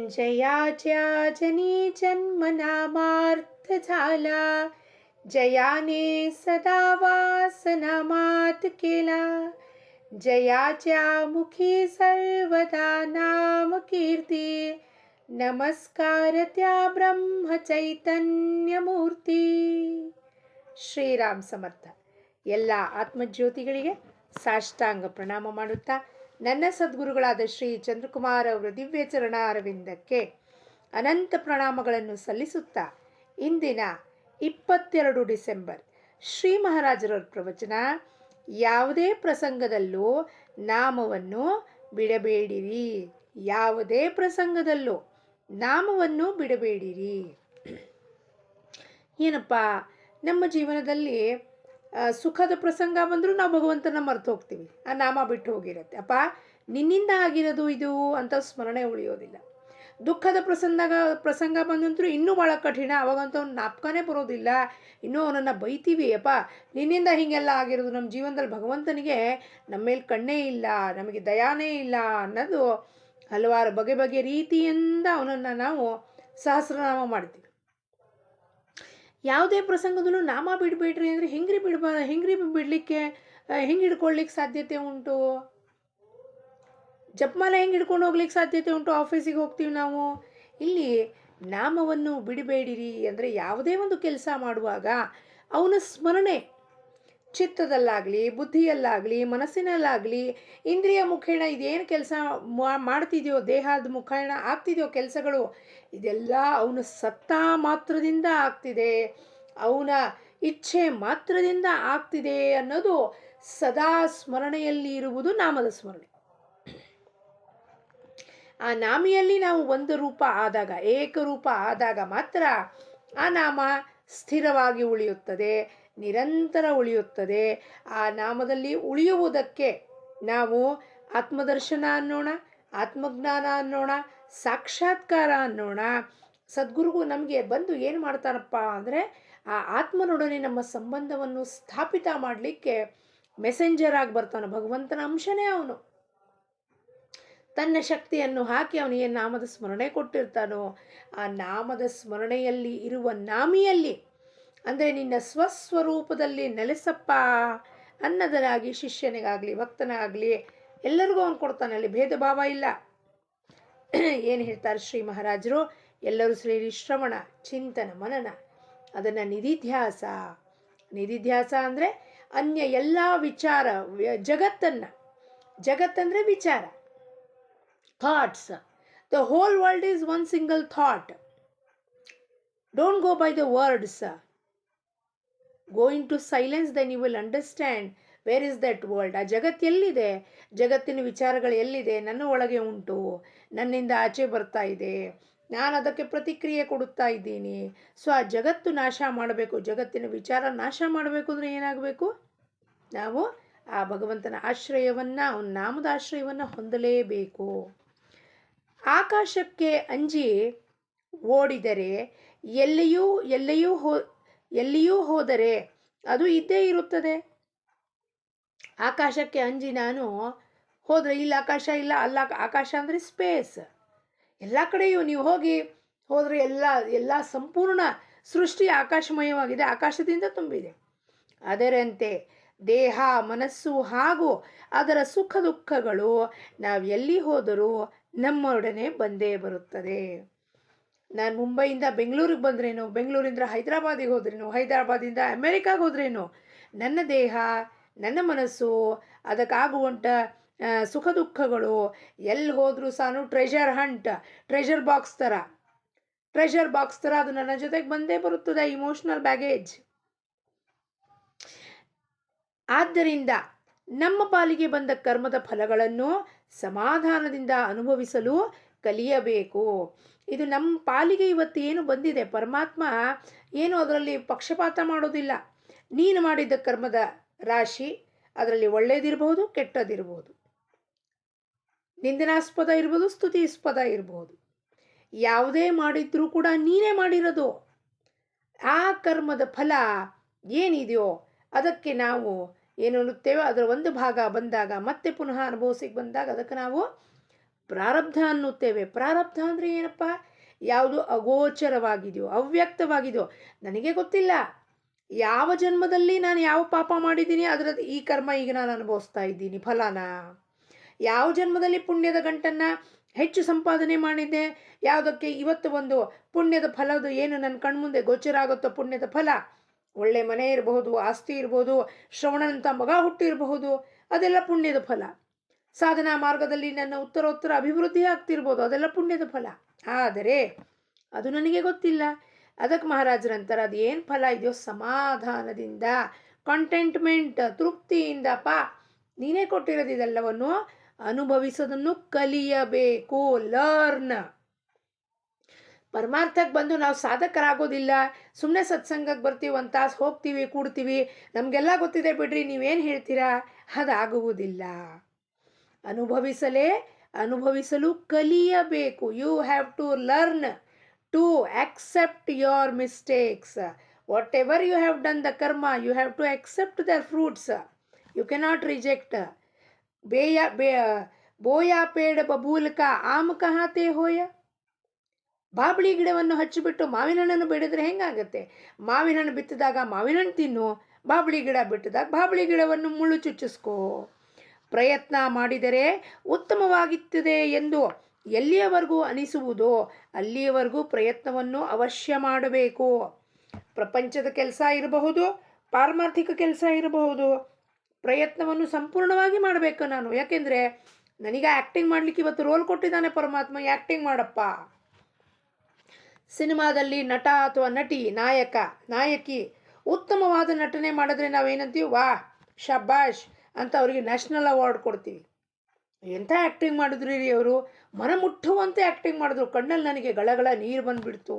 जयाच्या जनी जन्मनामार्थ झाला, जयाने सदा वासनामात केला. जयाच्या मुखी सर्वदा नाम कीर्ती, नमस्कार त्या ब्रह्म चैतन्य मूर्ती. ಶ್ರೀರಾಮ್ ಸಮರ್ಥ. ಎಲ್ಲ ಆತ್ಮಜ್ಯೋತಿಗಳಿಗೆ ಸಾಷ್ಟಾಂಗ ಪ್ರಣಾಮ ಮಾಡುತ್ತಾ ನನ್ನ ಸದ್ಗುರುಗಳಾದ ಶ್ರೀ ಚಂದ್ರಕುಮಾರ್ ಅವರ ದಿವ್ಯ ಚರಣಾರವಿಂದಕ್ಕೆ ಅನಂತ ಪ್ರಣಾಮಗಳನ್ನು ಸಲ್ಲಿಸುತ್ತಾ ಇಂದಿನ 22 ಡಿಸೆಂಬರ್ ಶ್ರೀ ಮಹಾರಾಜರವರ ಪ್ರವಚನ, ಯಾವುದೇ ಪ್ರಸಂಗದಲ್ಲೂ ನಾಮವನ್ನು ಬಿಡಬೇಡಿರಿ. ಯಾವುದೇ ಪ್ರಸಂಗದಲ್ಲೂ ನಾಮವನ್ನು ಬಿಡಬೇಡಿರಿ. ಏನಪ್ಪ, ನಮ್ಮ ಜೀವನದಲ್ಲಿ ಸುಖದ ಪ್ರಸಂಗ ಬಂದರೂ ನಾವು ಭಗವಂತನ ಮರೆತು ಹೋಗ್ತೀವಿ, ಆ ನಾಮ ಬಿಟ್ಟು ಹೋಗಿರುತ್ತೆ. ಅಪ್ಪ ನಿನ್ನಿಂದ ಆಗಿರೋದು ಇದು ಅಂತ ಸ್ಮರಣೆ ಉಳಿಯೋದಿಲ್ಲ. ದುಃಖದ ಪ್ರಸಂಗ ಬಂದಂತರೂ ಇನ್ನೂ ಭಾಳ ಕಠಿಣ, ಅವಾಗಂತೂ ಅವ್ನು ಜ್ಞಾಪಕನೇ ಬರೋದಿಲ್ಲ, ಇನ್ನೂ ಅವನನ್ನು ಬೈತೀವಿ. ಅಪ್ಪ ನಿನ್ನಿಂದ ಹೀಗೆಲ್ಲ ಆಗಿರೋದು, ನಮ್ಮ ಜೀವನದಲ್ಲಿ ಭಗವಂತನಿಗೆ ನಮ್ಮ ಮೇಲೆ ಕಣ್ಣೇ ಇಲ್ಲ, ನಮಗೆ ದಯಾನೇ ಇಲ್ಲ ಅನ್ನೋದು ಹಲವಾರು ಬಗೆ ರೀತಿಯಿಂದ ಅವನನ್ನು ನಾವು ಸಹಸ್ರನಾಮ ಮಾಡ್ತೀವಿ. ಯಾವುದೇ ಪ್ರಸಂಗದಲ್ಲೂ ನಾಮ ಬಿಡಬೇಡ್ರಿ ಅಂದರೆ ಹೆಂಗ್ರಿ ಬಿಡಲಿಕ್ಕೆ, ಹೆಂಗೆ ಹಿಡ್ಕೊಳ್ಲಿಕ್ಕೆ ಸಾಧ್ಯತೆ ಉಂಟು? ಜಪಮಾಲ ಹೆಂಗೆ ಹಿಡ್ಕೊಂಡು ಹೋಗ್ಲಿಕ್ಕೆ ಸಾಧ್ಯತೆ ಉಂಟು? ಆಫೀಸಿಗೆ ಹೋಗ್ತೀವಿ ನಾವು. ಇಲ್ಲಿ ನಾಮವನ್ನು ಬಿಡಬೇಡಿರಿ ಅಂದರೆ ಯಾವುದೇ ಒಂದು ಕೆಲಸ ಮಾಡುವಾಗ ಅವನ ಸ್ಮರಣೆ ಚಿತ್ತದಲ್ಲಾಗಲಿ, ಬುದ್ಧಿಯಲ್ಲಾಗಲಿ, ಮನಸ್ಸಿನಲ್ಲಾಗಲಿ, ಇಂದ್ರಿಯ ಮುಖೇಣ ಇದೇನು ಕೆಲಸ ಮಾಡ್ತಿದೆಯೋ, ದೇಹದ ಮುಖೇಣ ಆಗ್ತಿದೆಯೋ ಕೆಲಸಗಳು, ಇದೆಲ್ಲ ಅವನ ಸತ್ತ ಮಾತ್ರದಿಂದ ಆಗ್ತಿದೆ, ಅವನ ಇಚ್ಛೆ ಮಾತ್ರದಿಂದ ಆಗ್ತಿದೆ ಅನ್ನೋದು ಸದಾ ಸ್ಮರಣೆಯಲ್ಲಿ ಇರುವುದು ನಾಮದ ಸ್ಮರಣೆ. ಆ ನಾಮಿಯಲ್ಲಿ ನಾವು ಒಂದು ರೂಪ ಆದಾಗ, ಏಕರೂಪ ಆದಾಗ ಮಾತ್ರ ಆ ನಾಮ ಸ್ಥಿರವಾಗಿ ಉಳಿಯುತ್ತದೆ, ನಿರಂತರ ಉಳಿಯುತ್ತದೆ. ಆ ನಾಮದಲ್ಲಿ ಉಳಿಯುವುದಕ್ಕೆ ನಾವು ಆತ್ಮದರ್ಶನ ಅನ್ನೋಣ, ಆತ್ಮಜ್ಞಾನ ಅನ್ನೋಣ, ಸಾಕ್ಷಾತ್ಕಾರ ಅನ್ನೋಣ. ಸದ್ಗುರುಗಳು ನಮಗೆ ಬಂದು ಏನು ಮಾಡ್ತಾರಪ್ಪ ಅಂದರೆ, ಆ ಆತ್ಮನೊಡನೆ ನಮ್ಮ ಸಂಬಂಧವನ್ನು ಸ್ಥಾಪಿತ ಮಾಡಲಿಕ್ಕೆ ಮೆಸೆಂಜರ್ ಆಗಿ ಬರ್ತಾನೆ. ಭಗವಂತನ ಅಂಶನೇ ಅವನು. ತನ್ನ ಶಕ್ತಿಯನ್ನು ಹಾಕಿ ಅವನಿಗೆ ನಾಮದ ಸ್ಮರಣೆ ಕೊಟ್ಟಿರ್ತಾನೋ, ಆ ನಾಮದ ಸ್ಮರಣೆಯಲ್ಲಿ ಇರುವ ನಾಮಿಯಲ್ಲಿ ಅಂದರೆ ನಿನ್ನ ಸ್ವಸ್ವರೂಪದಲ್ಲಿ ನೆಲೆಸಪ್ಪ ಅನ್ನೋದರಾಗಿ ಶಿಷ್ಯನಿಗಾಗಲಿ ಭಕ್ತನಾಗಲಿ ಎಲ್ಲರಿಗೂ ಅವನು ಕೊಡ್ತಾನೆ. ಅಲ್ಲಿ ಭೇದ ಭಾವ ಇಲ್ಲ. ಏನು ಹೇಳ್ತಾರೆ ಶ್ರೀ ಮಹಾರಾಜರು? ಎಲ್ಲರೂ ಸೇರಿ ಶ್ರವಣ, ಚಿಂತನ, ಮನನ, ಅದನ್ನು ನಿಧಿಧ್ಯಾಸ. ನಿಧಿಧ್ಯಾಸ ಅಂದರೆ ಅನ್ಯ ಎಲ್ಲ ವಿಚಾರ, ಜಗತ್ತಂದರೆ ವಿಚಾರ, thoughts. The whole world is one single thought. Don't go by the words. Go into silence, then you will understand where is that world. ಆ ಜಗತ್ತು ಎಲ್ಲಿದೆ? ಜಗತ್ತಿನ ವಿಚಾರಗಳು ಎಲ್ಲಿದೆ? ನನ್ನ ಒಳಗೆ ಉಂಟು, ನನ್ನಿಂದ ಆಚೆ ಬರ್ತಾ ಇದೆ, ನಾನು ಅದಕ್ಕೆ ಪ್ರತಿಕ್ರಿಯೆ ಕೊಡುತ್ತಾ ಇದ್ದೀನಿ. ಸೊ ಆ ಜಗತ್ತು ನಾಶ ಮಾಡಬೇಕು, ಜಗತ್ತಿನ ವಿಚಾರ ನಾಶ ಮಾಡಬೇಕು ಅಂದರೆ ಏನಾಗಬೇಕು? ನಾವು ಆ ಭಗವಂತನ ಆಶ್ರಯವನ್ನು, ಅವನ ನಾಮದ ಆಶ್ರಯವನ್ನು ಹೊಂದಲೇಬೇಕು. ಆಕಾಶಕ್ಕೆ ಅಂಜಿ ಓಡಿದರೆ ಎಲ್ಲಿಯೂ ಹೋದರೆ ಅದು ಇದ್ದೇ ಇರುತ್ತದೆ. ಆಕಾಶಕ್ಕೆ ಅಂಜಿ ನಾನು ಹೋದರೆ ಇಲ್ಲಿ ಆಕಾಶ ಇಲ್ಲ, ಅಲ್ಲ ಆಕಾಶ ಅಂದರೆ ಸ್ಪೇಸ್. ಎಲ್ಲ ಕಡೆಯೂ ನೀವು ಹೋದರೆ ಎಲ್ಲ ಸಂಪೂರ್ಣ ಸೃಷ್ಟಿ ಆಕಾಶಮಯವಾಗಿದೆ, ಆಕಾಶದಿಂದ ತುಂಬಿದೆ. ಅದರಂತೆ ದೇಹ, ಮನಸ್ಸು ಹಾಗೂ ಅದರ ಸುಖ ದುಃಖಗಳು ನಾವು ಎಲ್ಲಿ ಹೋದರೂ ನಮ್ಮೊಡನೆ ಬಂದೇ ಬರುತ್ತದೆ. ನಾನು ಮುಂಬೈಯಿಂದ ಬೆಂಗಳೂರಿಗೆ ಬಂದ್ರೇನು, ಬೆಂಗಳೂರಿಂದ ಹೈದರಾಬಾದಿಗೆ ಹೋದ್ರೇನು, ಹೈದರಾಬಾದಿಂದ ಅಮೇರಿಕಾಗೆ ಹೋದ್ರೇನು, ನನ್ನ ದೇಹ, ನನ್ನ ಮನಸ್ಸು, ಅದಕ್ಕಾಗುವಂಥ ಸುಖ ದುಃಖಗಳು ಎಲ್ಲಿ ಹೋದರೂ ಸಾನು ಟ್ರೆಷರ್ ಬಾಕ್ಸ್ ಥರ ಅದು ನನ್ನ ಜೊತೆಗೆ ಬಂದೇ ಬರುತ್ತದೆ, ಇಮೋಷನಲ್ ಬ್ಯಾಗೇಜ್. ಆದ್ದರಿಂದ ನಮ್ಮ ಪಾಲಿಗೆ ಬಂದ ಕರ್ಮದ ಫಲಗಳನ್ನು ಸಮಾಧಾನದಿಂದ ಅನುಭವಿಸಲು ಕಲಿಯಬೇಕು. ಇದು ನಮ್ಮ ಪಾಲಿಗೆ ಇವತ್ತು ಏನು ಬಂದಿದೆ, ಪರಮಾತ್ಮ ಏನು ಅದರಲ್ಲಿ ಪಕ್ಷಪಾತ ಮಾಡೋದಿಲ್ಲ. ನೀನು ಮಾಡಿದ್ದ ಕರ್ಮದ ರಾಶಿ, ಅದರಲ್ಲಿ ಒಳ್ಳೆಯದಿರ್ಬೋದು, ಕೆಟ್ಟದಿರ್ಬೋದು, ನಿಂದನಾಸ್ಪದ ಇರ್ಬೋದು, ಸ್ತುತಿಸ್ಪದ ಇರ್ಬೋದು, ಯಾವುದೇ ಮಾಡಿದ್ರೂ ಕೂಡ ನೀನೇ ಮಾಡಿರೋದು. ಆ ಕರ್ಮದ ಫಲ ಏನಿದೆಯೋ ಅದಕ್ಕೆ ನಾವು ಏನು ಅನ್ನುತ್ತೇವೆ, ಅದರ ಒಂದು ಭಾಗ ಬಂದಾಗ ಮತ್ತೆ ಪುನಃ ಅನುಭವಿಸಿಗೆ ಬಂದಾಗ ಅದಕ್ಕೆ ನಾವು ಪ್ರಾರಬ್ಧ ಅನ್ನುತ್ತೇವೆ. ಪ್ರಾರಬ್ಧ ಅಂದರೆ ಏನಪ್ಪ? ಯಾವುದು ಅಗೋಚರವಾಗಿದೆಯೋ, ಅವ್ಯಕ್ತವಾಗಿದೆಯೋ, ನನಗೆ ಗೊತ್ತಿಲ್ಲ. ಯಾವ ಜನ್ಮದಲ್ಲಿ ನಾನು ಯಾವ ಪಾಪ ಮಾಡಿದ್ದೀನಿ ಅದರದ್ದು ಈ ಕರ್ಮ ಈಗ ನಾನು ಅನುಭವಿಸ್ತಾ ಇದ್ದೀನಿ ಫಲನ. ಯಾವ ಜನ್ಮದಲ್ಲಿ ಪುಣ್ಯದ ಗಂಟನ್ನು ಹೆಚ್ಚು ಸಂಪಾದನೆ ಮಾಡಿದ್ದೆ, ಯಾವುದಕ್ಕೆ ಇವತ್ತು ಒಂದು ಪುಣ್ಯದ ಫಲದ ಏನು ನನ್ನ ಕಣ್ಮುಂದೆ ಗೋಚರ ಆಗುತ್ತೋ ಪುಣ್ಯದ ಫಲ, ಒಳ್ಳೆ ಮನೆ ಇರಬಹುದು, ಆಸ್ತಿ ಇರ್ಬೋದು, ಶ್ರವಣನಂಥ ಮಗ ಹುಟ್ಟಿರಬಹುದು, ಅದೆಲ್ಲ ಪುಣ್ಯದ ಫಲ. ಸಾಧನಾ ಮಾರ್ಗದಲ್ಲಿ ನನ್ನ ಉತ್ತರೋತ್ತರ ಅಭಿವೃದ್ಧಿ ಆಗ್ತಿರ್ಬೋದು, ಅದೆಲ್ಲ ಪುಣ್ಯದ ಫಲ. ಆದರೆ ಅದು ನನಗೆ ಗೊತ್ತಿಲ್ಲ. ಅದಕ್ಕೆ ಮಹಾರಾಜರಂತಾರೆ ಅದು ಏನು ಫಲ ಇದೆಯೋ ಸಮಾಧಾನದಿಂದ, ಕಂಟೆಂಟ್ಮೆಂಟ್, ತೃಪ್ತಿಯಿಂದ ನೀನೇ ಕೊಟ್ಟಿರೋದು ಇದೆಲ್ಲವನ್ನು ಅನುಭವಿಸೋದನ್ನು ಕಲಿಯಬೇಕು. ಲರ್ನ್. ಪರಮಾರ್ಥಕ್ಕೆ ಬಂದು ನಾವು ಸಾಧಕರಾಗೋದಿಲ್ಲ. ಸುಮ್ಮನೆ ಸತ್ಸಂಗಕ್ಕೆ ಬರ್ತೀವಿ, ಒಂದು ತಾಸು ಹೋಗ್ತೀವಿ, ಕೂಡ್ತೀವಿ, ನಮಗೆಲ್ಲ ಗೊತ್ತಿದೆ ಬಿಡ್ರಿ, ನೀವೇನು ಹೇಳ್ತೀರಾ, ಅದಾಗುವುದಿಲ್ಲ. ಅನುಭವಿಸಲು ಕಲಿಯಬೇಕು. You have to learn to accept your mistakes. Whatever you have done the karma, you have to accept their fruits. You cannot reject. ಬೋಯಾ ಪೇಡ ಬಬೂಲ್ಕ ಆಮ್ ಕಹಾತೆ ಹೋಯ. ಬಾಬಳಿ ಗಿಡವನ್ನು ಹಚ್ಚಿಬಿಟ್ಟು ಮಾವಿನ ಹಣ್ಣನ್ನು ಬೆಳೆದ್ರೆ ಹೆಂಗಾಗತ್ತೆ? ಮಾವಿನ ಹಣ್ಣು ಬಿತ್ತಿದಾಗ ಮಾವಿನ ಹಣ್ಣು ತಿನ್ನು, ಬಾಬಳಿ ಗಿಡ ಬಿಟ್ಟಿದಾಗ ಬಾಬಳಿ ಗಿಡವನ್ನು ಮುಳ್ಳು ಚುಚ್ಚಿಸ್ಕೋ. ಪ್ರಯತ್ನ ಮಾಡಿದರೆ ಉತ್ತಮವಾಗುತ್ತದೆ ಎಂದು ಎಲ್ಲಿಯವರೆಗೂ ಅನಿಸುವುದೋ ಅಲ್ಲಿಯವರೆಗೂ ಪ್ರಯತ್ನವನ್ನು ಅವಶ್ಯ ಮಾಡಬೇಕು. ಪ್ರಪಂಚದ ಕೆಲಸ ಇರಬಹುದು, ಪಾರಮಾರ್ಥಿಕ ಕೆಲಸ ಇರಬಹುದು, ಪ್ರಯತ್ನವನ್ನು ಸಂಪೂರ್ಣವಾಗಿ ಮಾಡಬೇಕು ನಾನು. ಯಾಕೆಂದರೆ ನನಗೆ ಆ್ಯಕ್ಟಿಂಗ್ ಮಾಡಲಿಕ್ಕೆ ಇವತ್ತು ರೋಲ್ ಕೊಟ್ಟಿದ್ದಾನೆ ಪರಮಾತ್ಮ, ಆ್ಯಕ್ಟಿಂಗ್ ಮಾಡಪ್ಪ. ಸಿನಿಮಾದಲ್ಲಿ ನಟ ಅಥವಾ ನಟಿ, ನಾಯಕಿ ಉತ್ತಮವಾದ ನಟನೆ ಮಾಡಿದ್ರೆ ನಾವೇನಂತೀವಿ, ವಾ ಶಬ್ಬಾಷ್ ಅಂತ ಅವರಿಗೆ ನ್ಯಾಷನಲ್ ಅವಾರ್ಡ್ ಕೊಡ್ತೀವಿ. ಎಂಥ ಆ್ಯಕ್ಟಿಂಗ್ ಮಾಡಿದ್ರಿ ರೀ ಅವರು, ಮನಮುಟ್ಟುವಂತೆ ಆ್ಯಕ್ಟಿಂಗ್ ಮಾಡಿದ್ರು, ಕಣ್ಣಲ್ಲಿ ನನಗೆ ಗಳಗಳ ನೀರು ಬಂದುಬಿಡ್ತು,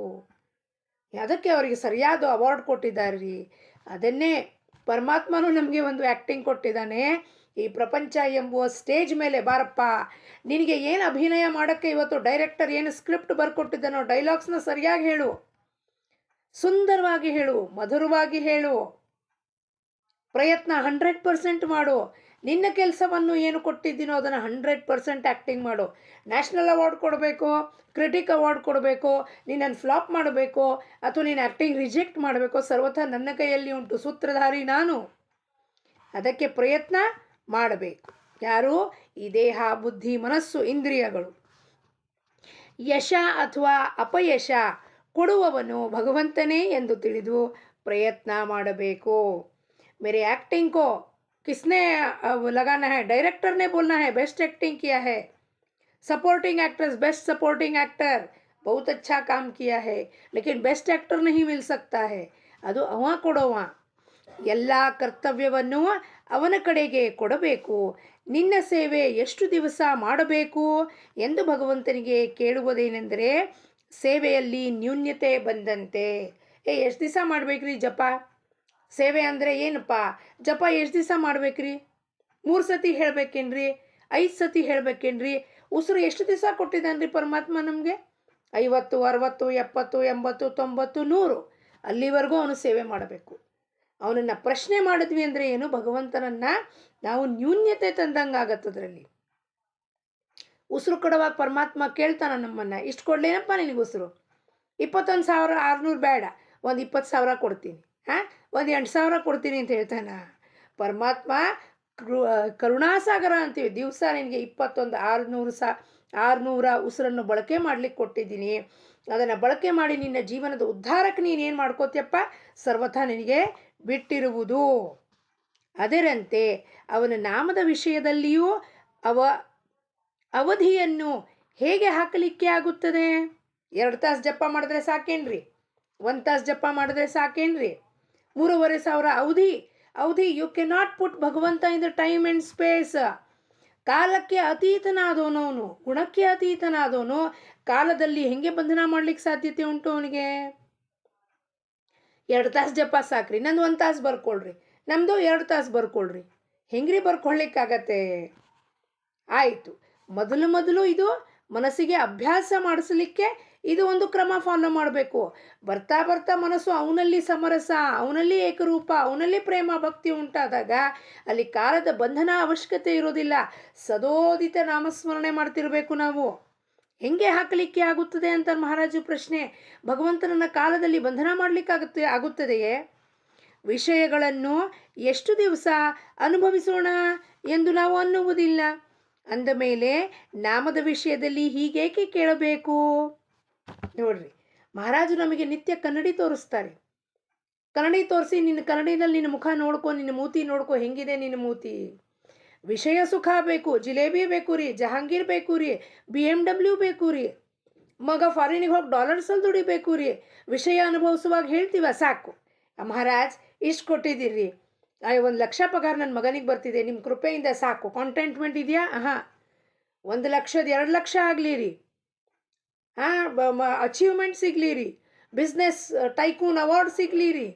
ಅದಕ್ಕೆ ಅವರಿಗೆ ಸರಿಯಾದ ಅವಾರ್ಡ್ ಕೊಟ್ಟಿದ್ದಾರೆ ರೀ. ಅದನ್ನೇ ಪರಮಾತ್ಮನೂ ನಮಗೆ ಒಂದು ಆ್ಯಕ್ಟಿಂಗ್ ಕೊಟ್ಟಿದ್ದಾನೆ. ಈ ಪ್ರಪಂಚ ಎಂಬುವ ಸ್ಟೇಜ್ ಮೇಲೆ ಬಾರಪ್ಪ, ನಿನಗೆ ಏನು ಅಭಿನಯ ಮಾಡೋಕ್ಕೆ ಇವತ್ತು ಡೈರೆಕ್ಟರ್ ಏನು ಸ್ಕ್ರಿಪ್ಟ್ ಬರ್ಕೊಟ್ಟಿದ್ದಾನೋ ಡೈಲಾಗ್ಸ್ನ ಸರಿಯಾಗಿ ಹೇಳು, ಸುಂದರವಾಗಿ ಹೇಳು, ಮಧುರವಾಗಿ ಹೇಳು, ಪ್ರಯತ್ನ 100% ಮಾಡು. ನಿನ್ನ ಕೆಲಸವನ್ನು ಏನು ಕೊಟ್ಟಿದ್ದೀನೋ ಅದನ್ನು 100% ಆ್ಯಕ್ಟಿಂಗ್ ಮಾಡು. ನ್ಯಾಷನಲ್ ಅವಾರ್ಡ್ ಕೊಡಬೇಕು, ಕ್ರಿಟಿಕ್ ಅವಾರ್ಡ್ ಕೊಡಬೇಕು, ನೀನನ್ನು ಫ್ಲಾಪ್ ಮಾಡಬೇಕು ಅಥವಾ ನೀನು ಆ್ಯಕ್ಟಿಂಗ್ ರಿಜೆಕ್ಟ್ ಮಾಡಬೇಕು, ಸರ್ವಥಾ ನನ್ನ ಕೈಯಲ್ಲಿ ಉಂಟು, ಸೂತ್ರಧಾರಿ ನಾನು. ಅದಕ್ಕೆ ಪ್ರಯತ್ನ ಮಾಡಬೇಕು. ಯಾರು? ಈ ದೇಹ, ಬುದ್ಧಿ, ಮನಸ್ಸು, ಇಂದ್ರಿಯಗಳು. ಯಶ ಅಥವಾ ಅಪಯಶ ಕೊಡುವವನು ಭಗವಂತನೇ ಎಂದು ತಿಳಿದು ಪ್ರಯತ್ನ ಮಾಡಬೇಕು. मेरे एक्टिंग को किसने लगाना है? डायरेक्टर ने बोलना है बेस्ट एक्टिंग किया है, supporting actors best supporting actor बहुत अच्छा काम किया है, लेकिन बेस्ट एक्टर नहीं मिल सकता है. ಅದು ಅವ ಕೊಡೋವ. ಎಲ್ಲ ಕರ್ತವ್ಯವನ್ನು ಅವನ ಕಡೆಗೆ ಕೊಡಬೇಕು. ನಿನ್ನ ಸೇವೆ ಎಷ್ಟು ದಿವಸ ಮಾಡಬೇಕು ಎಂದು ಭಗವಂತನಿಗೆ ಕೇಳುವುದೇನೆಂದರೆ ಸೇವೆಯಲ್ಲಿ ನ್ಯೂನ್ಯತೆ ಬಂದಂತೆ. ಎಷ್ಟು ದಿವಸ ಮಾಡಬೇಕ್ರಿ ಜಪ? ಸೇವೆ ಅಂದರೆ ಏನಪ್ಪ? ಜಪ ಎಷ್ಟು ದಿವಸ ಮಾಡ್ಬೇಕ್ರಿ? 3 ಸತಿ ಹೇಳ್ಬೇಕೇನ್ರಿ? 5 ಸತಿ ಹೇಳ್ಬೇಕೇನ್ರಿ? ಉಸಿರು ಎಷ್ಟು ದಿವಸ ಕೊಟ್ಟಿದ್ದಾನೆ ರೀ ಪರಮಾತ್ಮ ನಮಗೆ? 50, 60, 70, 80, 90, 100 ಅಲ್ಲಿವರೆಗೂ ಅವನು ಸೇವೆ ಮಾಡಬೇಕು. ಅವನನ್ನು ಪ್ರಶ್ನೆ ಮಾಡಿದ್ವಿ ಅಂದರೆ ಏನು? ಭಗವಂತನನ್ನು ನಾವು ನ್ಯೂನ್ಯತೆ ತಂದಂಗೆ ಆಗತ್ತದ್ರಲ್ಲಿ. ಉಸಿರು ಕೊಡುವಾಗ ಪರಮಾತ್ಮ ಕೇಳ್ತಾನ ನಮ್ಮನ್ನು, ಇಷ್ಟು ಕೊಡಲೇನಪ್ಪ ನಿನಗೆ ಉಸಿರು? 21,600 ಬೇಡ, ಒಂದು 20,000 ಕೊಡ್ತೀನಿ, ಒಂದು 8,000 ಕೊಡ್ತೀನಿ ಅಂತ ಹೇಳ್ತಾನೆ ಪರಮಾತ್ಮ. ಕರುಣಾಸಾಗರ ಅಂತೀವಿ. ದಿವಸ ನಿನಗೆ 21,600 ಉಸಿರನ್ನು ಬಳಕೆ ಮಾಡಲಿಕ್ಕೆ ಕೊಟ್ಟಿದ್ದೀನಿ. ಅದನ್ನು ಬಳಕೆ ಮಾಡಿ ನಿನ್ನ ಜೀವನದ ಉದ್ಧಾರಕ್ಕೆ ನೀನೇನು ಮಾಡ್ಕೋತಿಯಪ್ಪ? ಸರ್ವಥಾ ನಿನಗೆ ಬಿಟ್ಟಿರುವುದು. ಅದರಂತೆ ಅವನ ನಾಮದ ವಿಷಯದಲ್ಲಿಯೂ ಅವಧಿಯನ್ನು ಹೇಗೆ ಹಾಕಲಿಕ್ಕೆ ಆಗುತ್ತದೆ? 2 ತಾಸು ಜಪ ಮಾಡಿದ್ರೆ ಸಾಕೇನ್ರಿ? 1 ತಾಸು ಜಪ ಮಾಡಿದ್ರೆ ಸಾಕೇನ್ರಿ? 3,500 ಅವಧಿ ಯು ಕೆನಾಟ್ ಪುಟ್ ಭಗವಂತ in the time and space. ಕಾಲಕ್ಕೆ ಅತೀತನಾದವನು ಅವನು, ಗುಣಕ್ಕೆ ಅತೀತನಾದವನು. ಕಾಲದಲ್ಲಿ ಹೆಂಗೆ ಬಂಧನ ಮಾಡ್ಲಿಕ್ಕೆ ಸಾಧ್ಯತೆ ಉಂಟು ಅವನಿಗೆ? 2 ತಾಸು ಜಪ ಸಾಕ್ರಿ, ನಂದು 1 ತಾಸು ಬರ್ಕೊಳ್ರಿ, ನಮ್ಮದು 2 ತಾಸು ಬರ್ಕೊಳ್ರಿ, ಹೆಂಗ್ರಿ ಬರ್ಕೊಳ್ಳಿಕ್ಕಾಗತ್ತೆ? ಆಯಿತು, ಮೊದಲು ಇದು ಮನಸ್ಸಿಗೆ ಅಭ್ಯಾಸ ಮಾಡಿಸಲಿಕ್ಕೆ ಇದು ಒಂದು ಕ್ರಮ ಫಾಲೋ ಮಾಡಬೇಕು. ಬರ್ತಾ ಬರ್ತಾ ಮನಸ್ಸು ಅವನಲ್ಲಿ ಸಮರಸ, ಅವನಲ್ಲಿ ಏಕರೂಪ, ಅವನಲ್ಲಿ ಪ್ರೇಮ ಭಕ್ತಿ ಉಂಟಾದಾಗ ಅಲ್ಲಿ ಕಾಲದ ಬಂಧನ ಅವಶ್ಯಕತೆ ಇರೋದಿಲ್ಲ. ಸದೋದಿತ ನಾಮಸ್ಮರಣೆ ಮಾಡ್ತಿರ್ಬೇಕು ನಾವು. ಹೆಂಗೆ ಹಾಕಲಿಕ್ಕೆ ಆಗುತ್ತದೆ ಅಂತ ಮಹಾರಾಜು ಪ್ರಶ್ನೆ. ಭಗವಂತನನ್ನ ಕಾಲದಲ್ಲಿ ಬಂಧನ ಆಗುತ್ತದೆಯೇ? ವಿಷಯಗಳನ್ನು ಎಷ್ಟು ದಿವಸ ಅನುಭವಿಸೋಣ ಎಂದು ನಾವು ಅನ್ನುವುದಿಲ್ಲ. ಅಂದ ಮೇಲೆ ನಾಮದ ವಿಷಯದಲ್ಲಿ ಹೀಗೇಕೆ ಕೇಳಬೇಕು? ನೋಡ್ರಿ, ಮಹಾರಾಜರು ನಮಗೆ ನಿತ್ಯ ಕನ್ನಡಿ ತೋರಿಸ್ತಾರೆ. ಕನ್ನಡಿ ತೋರಿಸಿ, ನಿನ್ನ ಕನ್ನಡಿನಲ್ಲಿ ನಿನ್ನ ಮುಖ ನೋಡ್ಕೊ, ನಿನ್ನ ಮೂತಿ ನೋಡ್ಕೊ, ಹೆಂಗಿದೆ ನಿನ್ನ ಮೂತಿ. ವಿಷಯ ಸುಖ ಬೇಕು, ಜಿಲೇಬಿ ಬೇಕು ರೀ, ಜಹಾಂಗೀರ್ ಬೇಕು ರೀ, BMW ಬೇಕು ರೀ, ಮಗ ಫಾರಿನಿಗೆ ಹೋಗಿ ಡಾಲರ್ಸಲ್ಲಿ ದುಡಿಬೇಕು ರೀ. ವಿಷಯ ಅನುಭವಿಸುವಾಗ ಹೇಳ್ತೀವ ಸಾಕು, ಮಹಾರಾಜ್ ಇಷ್ಟು ಕೊಟ್ಟಿದ್ದೀರಿ, 1,00,000 ಪಗಾರ ನನ್ನ ಮಗನಿಗೆ ಬರ್ತಿದೆ, ನಿಮ್ಮ ಕೃಪೆಯಿಂದ ಸಾಕು. ಕಾಂಟೆಂಟ್ಮೆಂಟ್ ಇದೆಯಾ? 1,00,000 2,00,000 ಆಗಲಿ ರೀ, ಅಚೀವ್ಮೆಂಟ್ ಸಿಗಲಿ ರೀ, ಬಿಸ್ನೆಸ್ ಟೈಕೂನ್ ಅವಾರ್ಡ್ ಸಿಗಲಿ ರೀ.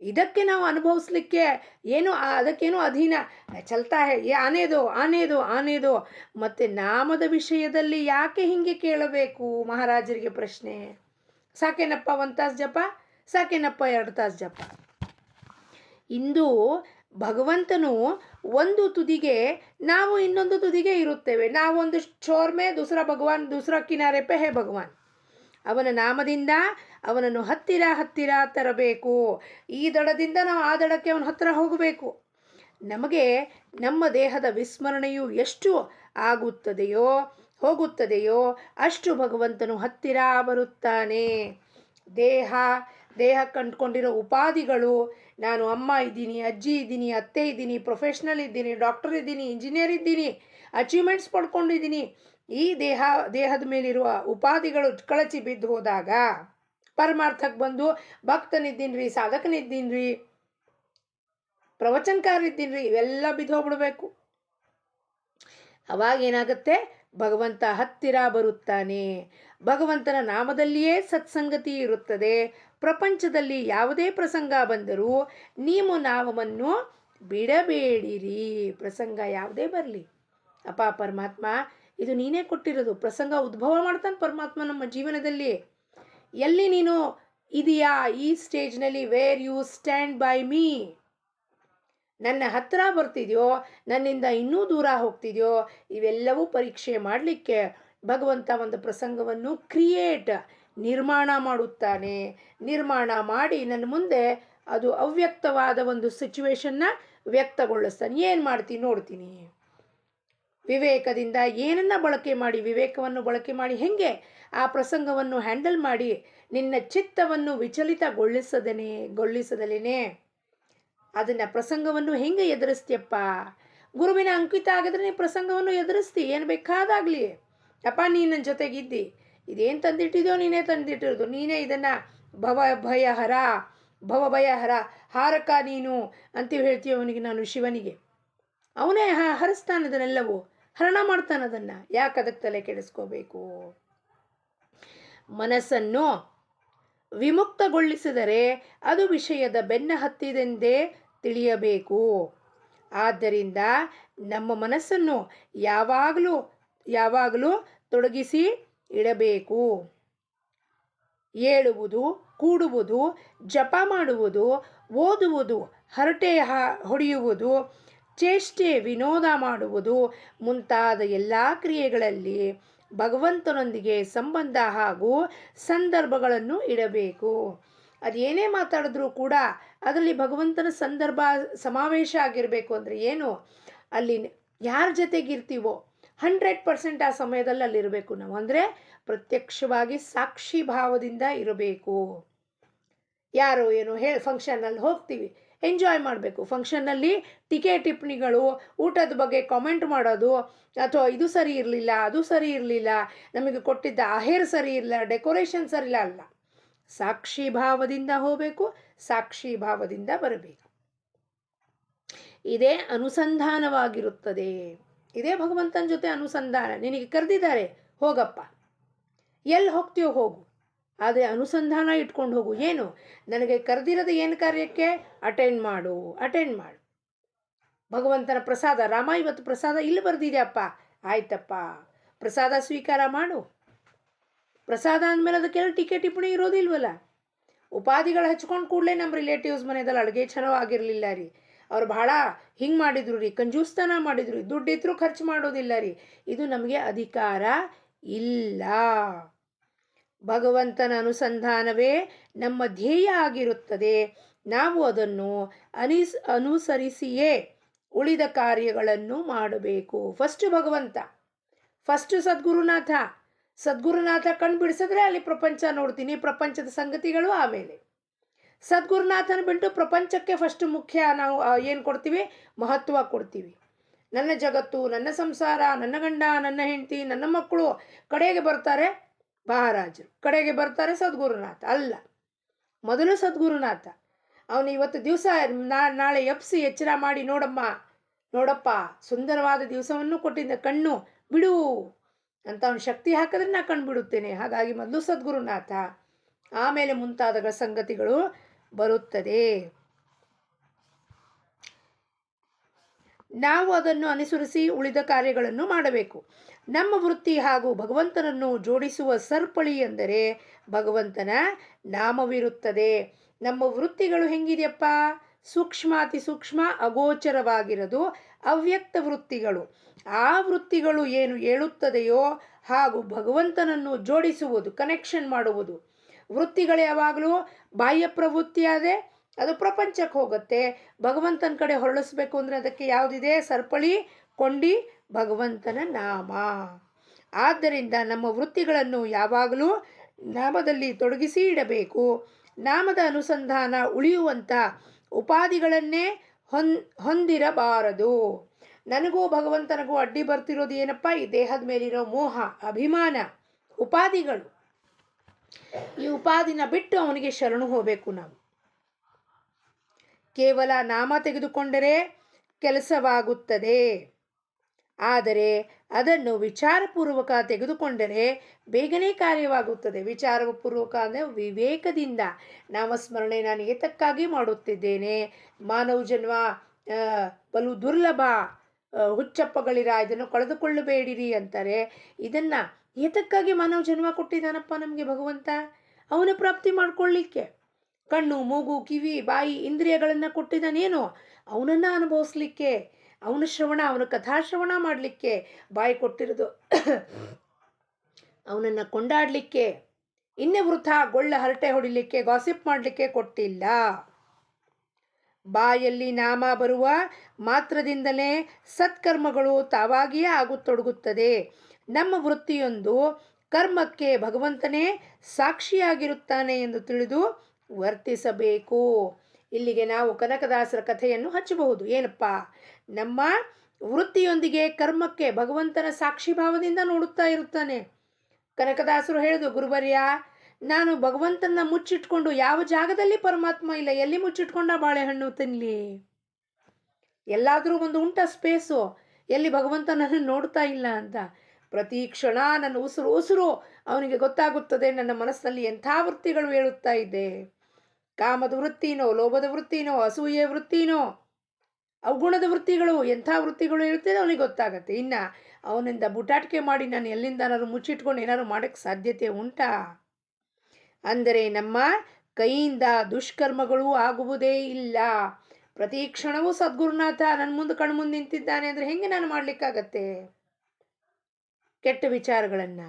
ಇದಕ್ಕೆ ನಾವು ಅನುಭವಿಸ್ಲಿಕ್ಕೆ ಏನು ಅದಕ್ಕೇನು ಅಧೀನ ಚಲ್ತಾ ಹೇ ಆನೇದೋ. ಮತ್ತು ನಾಮದ ವಿಷಯದಲ್ಲಿ ಯಾಕೆ ಹೀಗೆ ಕೇಳಬೇಕು? ಮಹಾರಾಜರಿಗೆ ಪ್ರಶ್ನೆ. ಸಾಕೇನಪ್ಪ 1 ತಾಸು ಜಪ, ಸಾಕೇನಪ್ಪ 2 ತಾಸು ಜಪ. ಇಂದು ಭಗವಂತನು ಒಂದು ತುದಿಗೆ, ನಾವು ಇನ್ನೊಂದು ತುದಿಗೆ ಇರುತ್ತೇವೆ. ನಾವೊಂದು ಚೋರ್ ಮೇ ದೂಸರಾ ಭಗವಾನ್, ದೂಸರಾ ಕಿನಾರೆ ಪೇ ಹೇ ಭಗವಾನ್. ಅವನ ನಾಮದಿಂದ ಅವನನ್ನು ಹತ್ತಿರ ತರಬೇಕು. ಈ ದಡದಿಂದ ನಾವು ಆ ದಡಕ್ಕೆ ಅವನ ಹತ್ತಿರ ಹೋಗಬೇಕು. ನಮಗೆ ನಮ್ಮ ದೇಹದ ವಿಸ್ಮರಣೆಯು ಎಷ್ಟು ಹೋಗುತ್ತದೆಯೋ ಅಷ್ಟು ಭಗವಂತನು ಹತ್ತಿರ ಬರುತ್ತಾನೆ. ದೇಹ ಕಂಡುಕೊಂಡಿರೋ ಉಪಾಧಿಗಳು, ನಾನು ಅಮ್ಮ ಇದ್ದೀನಿ, ಅಜ್ಜಿ ಇದ್ದೀನಿ, ಅತ್ತೆ ಇದ್ದೀನಿ, ಪ್ರೊಫೆಷ್ನಲ್ ಇದ್ದೀನಿ, ಡಾಕ್ಟರ್ ಇದ್ದೀನಿ, ಇಂಜಿನಿಯರ್ ಇದ್ದೀನಿ, ಅಚೀವ್ಮೆಂಟ್ಸ್ ಪಡ್ಕೊಂಡಿದ್ದೀನಿ. ಈ ದೇಹದ ಮೇಲಿರುವ ಉಪಾಧಿಗಳು ಕಳಚಿ ಬಿದ್ದು ಹೋದಾಗ ಪರಮಾರ್ಥಕ್ಕೆ ಬಂದು ಭಕ್ತನಿದ್ದೀನಿ ರೀ, ಸಾಧಕನಿದ್ದೀನಿ ರೀ, ಪ್ರವಚನಕಾರಿದ್ದೀನಿ ರೀ, ಇವೆಲ್ಲ ಬಿದ್ದು ಹೋಗ್ಬಿಡ್ಬೇಕು. ಅವಾಗ ಏನಾಗುತ್ತೆ? ಭಗವಂತ ಹತ್ತಿರ ಬರುತ್ತಾನೆ. ಭಗವಂತನ ನಾಮದಲ್ಲಿಯೇ ಸತ್ಸಂಗತಿ ಇರುತ್ತದೆ. ಪ್ರಪಂಚದಲ್ಲಿ ಯಾವುದೇ ಪ್ರಸಂಗ ಬಂದರೂ ನೀವು ನಾಮವನ್ನು ಬಿಡಬೇಡಿರಿ. ಪ್ರಸಂಗ ಯಾವುದೇ ಬರಲಿ, ಅಪ್ಪ ಪರಮಾತ್ಮ ಇದು ನೀನೇ ಕೊಟ್ಟಿರೋದು. ಪ್ರಸಂಗ ಉದ್ಭವ ಮಾಡ್ತಾನೆ ಪರಮಾತ್ಮ ನಮ್ಮ ಜೀವನದಲ್ಲಿ. ಎಲ್ಲಿ ನೀನು ಇದೆಯಾ ಈ ಸ್ಟೇಜ್ನಲ್ಲಿ? Where you stand by me. ನನ್ನ ಹತ್ತಿರ ಬರ್ತಿದೆಯೋ, ನನ್ನಿಂದ ಇನ್ನೂ ದೂರ ಹೋಗ್ತಿದೆಯೋ, ಇವೆಲ್ಲವೂ ಪರೀಕ್ಷೆ ಮಾಡಲಿಕ್ಕೆ ಭಗವಂತ ಒಂದು ಪ್ರಸಂಗವನ್ನು ನಿರ್ಮಾಣ ಮಾಡುತ್ತಾನೆ. ನಿರ್ಮಾಣ ಮಾಡಿ ನನ್ನ ಮುಂದೆ ಅದು ಅವ್ಯಕ್ತವಾದ ಒಂದು ಸಿಚುವೇಶನ್ನ ವ್ಯಕ್ತಗೊಳಿಸ್ತಾನೆ. ಏನು ಮಾಡ್ತೀನಿ ನೋಡ್ತೀನಿ. ವಿವೇಕದಿಂದ ಏನನ್ನ ವಿವೇಕವನ್ನು ಬಳಕೆ ಮಾಡಿ ಹೆಂಗೆ ಆ ಪ್ರಸಂಗವನ್ನು ಹ್ಯಾಂಡಲ್ ಮಾಡಿ ನಿನ್ನ ಚಿತ್ತವನ್ನು ವಿಚಲಿತಗೊಳಿಸದಲೇನೆ ಅದನ್ನು ಪ್ರಸಂಗವನ್ನು ಹೆಂಗೆ ಎದುರಿಸ್ತೀಯಪ್ಪ? ಗುರುವಿನ ಅಂಕಿತ ಆಗಿದ್ರೆ ನೀ ಪ್ರಸಂಗವನ್ನು ಎದುರಿಸ್ತಿ, ಏನು ಬೇಕಾದಾಗಲಿ. ಅಪ್ಪ ನೀನು ನನ್ನ ಜೊತೆಗಿದ್ದಿ, ಇದೇನು ತಂದಿಟ್ಟಿದೆಯೋ ನೀನೇ ತಂದಿಟ್ಟಿರೋದು, ನೀನೇ ಇದನ್ನು ಭವಭಯಹರ ಹಾರಕ ನೀನು ಅಂತೀವಿ ಹೇಳ್ತೀವಿ ಅವನಿಗೆ. ನಾನು ಶಿವನಿಗೆ ಅವನೇ ಹರಿಸ್ತಾನದನ್ನೆಲ್ಲವೂ, ಹರಣ ಮಾಡ್ತಾನದನ್ನು. ಯಾಕೆ ಅದಕ್ಕೆ ತಲೆ ಕೆಡಿಸ್ಕೋಬೇಕು? ಮನಸ್ಸನ್ನು ವಿಮುಕ್ತಗೊಳಿಸಿದರೆ ಅದು ವಿಷಯದ ಬೆನ್ನ ಹತ್ತಿದೆಂದೇ ತಿಳಿಯಬೇಕು. ಆದ್ದರಿಂದ ನಮ್ಮ ಮನಸ್ಸನ್ನು ಯಾವಾಗಲೂ ತೊಡಗಿಸಿ ಇಡಬೇಕು. ಏಳುವುದು, ಕೂಡುವುದು, ಜಪ ಮಾಡುವುದು, ಓದುವುದು, ಹರಟೆ ಹೊಡೆಯುವುದು, ಚೇಷ್ಟೆ ವಿನೋದ ಮಾಡುವುದು ಮುಂತಾದ ಎಲ್ಲ ಕ್ರಿಯೆಗಳಲ್ಲಿ ಭಗವಂತನೊಂದಿಗೆ ಸಂಬಂಧ ಹಾಗೂ ಸಂದರ್ಭಗಳನ್ನು ಇಡಬೇಕು. ಅದೇನೇ ಮಾತಾಡಿದ್ರೂ ಕೂಡ ಅದರಲ್ಲಿ ಭಗವಂತನ ಸಂದರ್ಭ ಸಮಾವೇಶ ಆಗಿರಬೇಕು. ಅಂದರೆ ಏನು? ಅಲ್ಲಿ ಯಾರ ಜೊತೆಗಿರ್ತೀವೋ 100% ಆ ಸಮಯದಲ್ಲಿ ಅಲ್ಲಿರಬೇಕು ನಾವು. ಅಂದರೆ ಪ್ರತ್ಯಕ್ಷವಾಗಿ ಸಾಕ್ಷಿ ಭಾವದಿಂದ ಇರಬೇಕು. ಯಾರೋ ಏನೋ ಫಂಕ್ಷನ್ನಲ್ಲಿ ಹೋಗ್ತೀವಿ, ಎಂಜಾಯ್ ಮಾಡಬೇಕು. ಫಂಕ್ಷನ್ನಲ್ಲಿ ಟೀಕೆ ಟಿಪ್ಪಣಿಗಳು, ಊಟದ ಬಗ್ಗೆ ಕಾಮೆಂಟ್ ಮಾಡೋದು, ಅಥವಾ ಇದು ಸರಿ ಇರಲಿಲ್ಲ, ಅದು ಸರಿ ಇರಲಿಲ್ಲ, ನಮಗೆ ಕೊಟ್ಟಿದ್ದ ಆಹಾರ ಸರಿ ಇಲ್ಲ, ಡೆಕೋರೇಷನ್ ಸರಿ ಇಲ್ಲ, ಅಲ್ಲ. ಸಾಕ್ಷಿ ಭಾವದಿಂದ ಹೋಗಬೇಕು, ಸಾಕ್ಷಿ ಭಾವದಿಂದ ಬರಬೇಕು. ಇದೇ ಅನುಸಂಧಾನವಾಗಿರುತ್ತದೆ. ಇದೇ ಭಗವಂತನ ಜೊತೆ ಅನುಸಂಧಾನ. ನಿನಗೆ ಕರೆದಿದ್ದಾರೆ, ಹೋಗಪ್ಪ, ಎಲ್ಲಿ ಹೋಗ್ತೀಯೋ ಹೋಗು, ಆದರೆ ಅನುಸಂಧಾನ ಇಟ್ಕೊಂಡು ಹೋಗು. ಏನು? ನನಗೆ ಕರೆದಿರೋದು ಏನು ಕಾರ್ಯಕ್ಕೆ? ಅಟೆಂಡ್ ಮಾಡು. ಭಗವಂತನ ಪ್ರಸಾದ, ರಾಮ ಇವತ್ತು ಪ್ರಸಾದ ಇಲ್ಲಿ ಬರೆದಿದೆಯಪ್ಪ, ಆಯ್ತಪ್ಪ ಪ್ರಸಾದ ಸ್ವೀಕಾರ ಮಾಡು. ಪ್ರಸಾದ ಅಂದಮೇಲೆ ಅದಕ್ಕೆಲ್ಲ ಟೀಕೆ ಟಿಪ್ಪಣಿ ಇರೋದಿಲ್ವಲ್ಲ. ಉಪಾಧಿಗಳು ಹಚ್ಕೊಂಡು ಕೂಡಲೇ ನಮ್ಮ ರಿಲೇಟಿವ್ಸ್ ಮನೆಯಲ್ಲಿ ಅಡುಗೆ ಚಲೋ ಆಗಿರಲಿಲ್ಲ ರೀ, ಅವ್ರು ಭಾಳ ಹಿಂಗೆ ಮಾಡಿದ್ರು ರೀ, ಕಂಜೂಸ್ತನ ಮಾಡಿದ್ರು ರೀ, ದುಡ್ಡಿದ್ರೂ ಖರ್ಚು ಮಾಡೋದಿಲ್ಲ ರೀ, ಇದು ನಮಗೆ ಅಧಿಕಾರ ಇಲ್ಲ. ಭಗವಂತನ ಅನುಸಂಧಾನವೇ ನಮ್ಮ ಧ್ಯೇಯ ಆಗಿರುತ್ತದೆ. ನಾವು ಅದನ್ನು ಅನುಸರಿಸಿಯೇ ಉಳಿದ ಕಾರ್ಯಗಳನ್ನು ಮಾಡಬೇಕು. ಫಸ್ಟ್ ಭಗವಂತ, ಫಸ್ಟ್ ಸದ್ಗುರುನಾಥ ಕಣ್ಣು ಬಿಡಿಸಿದ್ರೆ ಅಲ್ಲಿ ಪ್ರಪಂಚ ನೋಡ್ತೀನಿ, ಪ್ರಪಂಚದ ಸಂಗತಿಗಳು ಆಮೇಲೆ. ಸದ್ಗುರುನಾಥನ ಬಿಟ್ಟು ಪ್ರಪಂಚಕ್ಕೆ ಫಸ್ಟ್ ಮುಖ್ಯ ನಾವು ಏನು ಕೊಡ್ತೀವಿ, ಮಹತ್ವ ಕೊಡ್ತೀವಿ. ನನ್ನ ಜಗತ್ತು, ನನ್ನ ಸಂಸಾರ, ನನ್ನ ಗಂಡ, ನನ್ನ ಹೆಂಡತಿ, ನನ್ನ ಮಕ್ಕಳು, ಕಡೆಗೆ ಬರ್ತಾರೆ ಮಹಾರಾಜರು, ಕಡೆಗೆ ಬರ್ತಾರೆ ಸದ್ಗುರುನಾಥ. ಅಲ್ಲ, ಮೊದಲು ಸದ್ಗುರುನಾಥ. ಅವನು ಇವತ್ತು ದಿವಸ ನಾಳೆ ಎಪ್ಸಿ ಎಚ್ಚರ ಮಾಡಿ ನೋಡಪ್ಪ ಸುಂದರವಾದ ದಿವಸವನ್ನು ಕೊಟ್ಟಿದ್ದ, ಕಣ್ಣು ಬಿಡು ಅಂತ ಅವನು ಶಕ್ತಿ ಹಾಕಿದ್ರೆ ನಾ ಕಣ್ಣು ಬಿಡುತ್ತೇನೆ. ಹಾಗಾಗಿ ಮೊದಲು ಸದ್ಗುರುನಾಥ, ಆಮೇಲೆ ಮುಂತಾದ ಸಂಗತಿಗಳು ಬರುತ್ತದೆ. ನಾವು ಅದನ್ನು ಅನುಸರಿಸಿ ಉಳಿದ ಕಾರ್ಯಗಳನ್ನು ಮಾಡಬೇಕು. ನಮ್ಮ ವೃತ್ತಿ ಹಾಗೂ ಭಗವಂತನನ್ನು ಜೋಡಿಸುವ ಸರಪಳಿ ಎಂದರೆ ಭಗವಂತನ ನಾಮವಿರುತ್ತದೆ. ನಮ್ಮ ವೃತ್ತಿಗಳು ಹೆಂಗಿದೆಯಪ್ಪ, ಸೂಕ್ಷ್ಮಾತಿ ಸೂಕ್ಷ್ಮ, ಅಗೋಚರವಾಗಿರೋದು ಅವ್ಯಕ್ತ ವೃತ್ತಿಗಳು. ಆ ವೃತ್ತಿಗಳು ಏನು ಹೇಳುತ್ತದೆಯೋ ಹಾಗೂ ಭಗವಂತನನ್ನು ಜೋಡಿಸುವುದು, ಕನೆಕ್ಷನ್ ಮಾಡುವುದು. ವೃತ್ತಿಗಳು ಯಾವಾಗಲೂ ಬಾಹ್ಯ ಪ್ರವೃತ್ತಿಯಾದೆ ಅದು ಪ್ರಪಂಚಕ್ಕೆ ಹೋಗುತ್ತೆ. ಭಗವಂತನ ಕಡೆ ಹೊರಳಿಸ್ಬೇಕು ಅಂದರೆ ಅದಕ್ಕೆ ಯಾವುದಿದೆ, ಸರಪಳಿ, ಕೊಂಡಿ, ಭಗವಂತನ ನಾಮ. ಆದ್ದರಿಂದ ನಮ್ಮ ವೃತ್ತಿಗಳನ್ನು ಯಾವಾಗಲೂ ನಾಮದಲ್ಲಿ ತೊಡಗಿಸಿ ಇಡಬೇಕು. ನಾಮದ ಅನುಸಂಧಾನ ಉಳಿಯುವಂಥ ಉಪಾಧಿಗಳನ್ನೇ ಹೊಂದಿರಬಾರದು. ನನಗೂ ಭಗವಂತನಿಗೂ ಅಡ್ಡಿ ಬರ್ತಿರೋದು ಏನಪ್ಪ, ಈ ದೇಹದ ಮೇಲಿರೋ ಮೋಹ, ಅಭಿಮಾನ, ಉಪಾಧಿಗಳು. ಈ ಉಪಾಧಿನ ಬಿಟ್ಟು ಅವನಿಗೆ ಶರಣು ಹೋಗಬೇಕು. ನಾವು ಕೇವಲ ನಾಮ ತೆಗೆದುಕೊಂಡರೆ ಕೆಲಸವಾಗುತ್ತದೆ, ಆದರೆ ಅದನ್ನು ವಿಚಾರಪೂರ್ವಕ ತೆಗೆದುಕೊಂಡರೆ ಬೇಗನೆ ಕಾರ್ಯವಾಗುತ್ತದೆ. ವಿಚಾರಪೂರ್ವಕ ಅಂದರೆ ವಿವೇಕದಿಂದ ನಾಮಸ್ಮರಣೆ ನಾನು ಏತಕ್ಕಾಗಿ ಮಾಡುತ್ತಿದ್ದೇನೆ, ಮಾನವ ಜನ್ಮ ಬಲು ದುರ್ಲಭ, ಹುಚ್ಚಪ್ಪಗಳಿರ, ಇದನ್ನು ಕಳೆದುಕೊಳ್ಳಬೇಡಿರಿ ಅಂತಾರೆ. ಇದನ್ನು ಏತಕ್ಕಾಗಿ ಮಾನವ ಜನ್ಮ ಕೊಟ್ಟಿದ್ದಾನಪ್ಪ ನಮಗೆ ಭಗವಂತ, ಅವನ ಪ್ರಾಪ್ತಿ ಮಾಡ್ಕೊಳ್ಳಿಕ್ಕೆ. ಕಣ್ಣು, ಮೂಗು, ಕಿವಿ, ಬಾಯಿ, ಇಂದ್ರಿಯಗಳನ್ನು ಕೊಟ್ಟಿದ್ದಾನೇನು ಅವನನ್ನು ಅನುಭವಿಸ್ಲಿಕ್ಕೆ, ಅವನ ಶ್ರವಣ, ಅವನ ಕಥಾಶ್ರವಣ ಮಾಡಲಿಕ್ಕೆ ಬಾಯಿ ಕೊಟ್ಟಿರೋದು, ಅವನನ್ನು ಕೊಂಡಾಡಲಿಕ್ಕೆ, ಇನ್ನೇ ವೃಥಾ ಗೊಳ್ಳ ಹರಟೆ ಹೊಡಿಲಿಕ್ಕೆ, ಗಾಸಿಪ್ ಮಾಡಲಿಕ್ಕೆ ಕೊಟ್ಟಿಲ್ಲ. ಬಾಯಲ್ಲಿ ನಾಮ ಬರುವ ಮಾತ್ರದಿಂದಲೇ ಸತ್ಕರ್ಮಗಳು ತಾವಾಗಿಯೇ ಆಗುತ್ತೊಡಗುತ್ತದೆ. ನಮ್ಮ ವೃತ್ತಿಯೊಂದು ಕರ್ಮಕ್ಕೆ ಭಗವಂತನೇ ಸಾಕ್ಷಿಯಾಗಿರುತ್ತಾನೆ ಎಂದು ತಿಳಿದು ವರ್ತಿಸಬೇಕು. ಇಲ್ಲಿಗೆ ನಾವು ಕನಕದಾಸರ ಕಥೆಯನ್ನು ಹಚ್ಚಬಹುದು. ಏನಪ್ಪ, ನಮ್ಮ ವೃತ್ತಿಯೊಂದಿಗೆ ಕರ್ಮಕ್ಕೆ ಭಗವಂತನ ಸಾಕ್ಷಿ ಭಾವದಿಂದ ನೋಡುತ್ತಾ ಇರುತ್ತಾನೆ. ಕನಕದಾಸರು ಹೇಳುದು, ಗುರುವರ್ಯ, ನಾನು ಭಗವಂತನ ಮುಚ್ಚಿಟ್ಕೊಂಡು ಯಾವ ಜಾಗದಲ್ಲಿ ಪರಮಾತ್ಮ ಇಲ್ಲ, ಎಲ್ಲಿ ಮುಚ್ಚಿಟ್ಕೊಂಡ ಬಾಳೆಹಣ್ಣು ತಿನ್ನಲಿ? ಎಲ್ಲಾದರೂ ಒಂದು ಉಂಟ ಸ್ಪೇಸು ಎಲ್ಲಿ ಭಗವಂತನನ್ನು ನೋಡ್ತಾ ಇಲ್ಲ ಅಂತ. ಪ್ರತಿ ಕ್ಷಣ ನನ್ನ ಉಸಿರು ಅವನಿಗೆ ಗೊತ್ತಾಗುತ್ತದೆ ನನ್ನ ಮನಸ್ಸಿನಲ್ಲಿ ಎಂಥ ವೃತ್ತಿಗಳು ಹೇಳುತ್ತಾ ಇದ್ದೆ. ಕಾಮದ ವೃತ್ತಿನೋ, ಲೋಭದ ವೃತ್ತಿನೋ, ಅಸೂಯೆ ವೃತ್ತಿನೋ, ಅವಗುಣದ ವೃತ್ತಿಗಳು, ಎಂಥ ವೃತ್ತಿಗಳು ಹೇಳ್ತಿದೆ ಅವನಿಗೆ ಗೊತ್ತಾಗತ್ತೆ. ಇನ್ನು ಅವನಿಂದ ಬುಟಾಟಿಕೆ ಮಾಡಿ ನಾನು ಎಲ್ಲಿಂದ ಮುಚ್ಚಿಟ್ಕೊಂಡು ಏನಾದ್ರು ಮಾಡೋಕ್ಕೆ ಸಾಧ್ಯತೆ ಉಂಟಾ? ಅಂದರೆ ನಮ್ಮ ಕೈಯಿಂದ ದುಷ್ಕರ್ಮಗಳು ಆಗುವುದೇ ಇಲ್ಲ. ಪ್ರತಿ ಕ್ಷಣವೂ ಸದ್ಗುರುನಾಥ ನನ್ನ ಮುಂದೆ ಕಣ್ಮುಂದೆ ನಿಂತಿದ್ದಾನೆ ಅಂದರೆ ಹೆಂಗೆ ನಾನು ಮಾಡಲಿಕ್ಕಾಗತ್ತೆ ಕೆಟ್ಟ ವಿಚಾರಗಳನ್ನು?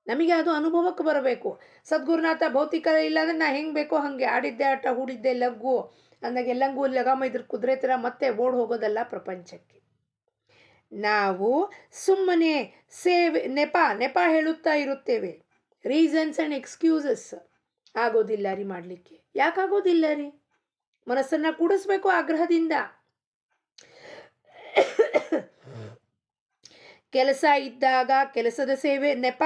ನಮಗೆ ಅದು ಅನುಭವಕ್ಕೆ ಬರಬೇಕು. ಸದ್ಗುರುನಾಥ ಭೌತಿಕ ಇಲ್ಲ ಅಂದರೆ ನಾ ಹೆಂಗೆ ಬೇಕೋ ಹಾಗೆ ಆಡಿದ್ದೆ ಆಟ, ಹೂಡಿದ್ದೆ ಲಗ್ಗು ಅಂದಾಗ ಎಲ್ಲಂಗೂ ಲಗಾಮ ಇದ್ರ ಕುದುರೆ ಥರ ಮತ್ತೆ ಓಡ್ ಹೋಗೋದಲ್ಲ ಪ್ರಪಂಚಕ್ಕೆ. ನಾವು ಸುಮ್ಮನೆ ನೆಪ ಹೇಳುತ್ತಾ ಇರುತ್ತೇವೆ. ರೀಸನ್ಸ್ ಆ್ಯಂಡ್ ಎಕ್ಸ್ಕ್ಯೂಸಸ್ ಆಗೋದಿಲ್ಲ ರೀ ಮಾಡಲಿಕ್ಕೆ. ಯಾಕಾಗೋದಿಲ್ಲ ರೀ? ಮನಸ್ಸನ್ನು ಕೂಡಿಸ್ಬೇಕು ಆಗ್ರಹದಿಂದ. ಕೆಲಸ ಇದ್ದಾಗ ಕೆಲಸದ ಸೇವೆ ನೆಪ,